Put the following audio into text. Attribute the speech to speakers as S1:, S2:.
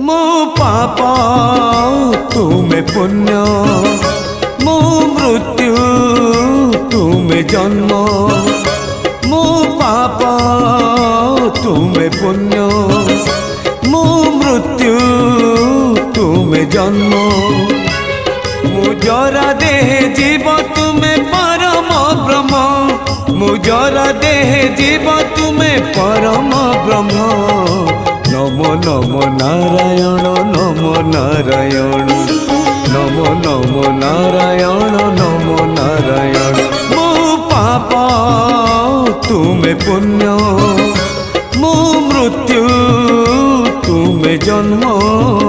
S1: मो पाप तुमे पुण्य मो मृत्यु तुमे जन्म मो पाप तुमे पुण्य मो मृत्यु तुमे जन्म मुजरा देह जीव तुमे परम ब्रह्म मुजरा देह जीव तुमे परम ब्रह्म नमो नमो नारायण नमो नारायण नमो नमो नारायण नमो नारायण मो पाप तुमे पुण्य मो मृत्यु तुमे जन्म।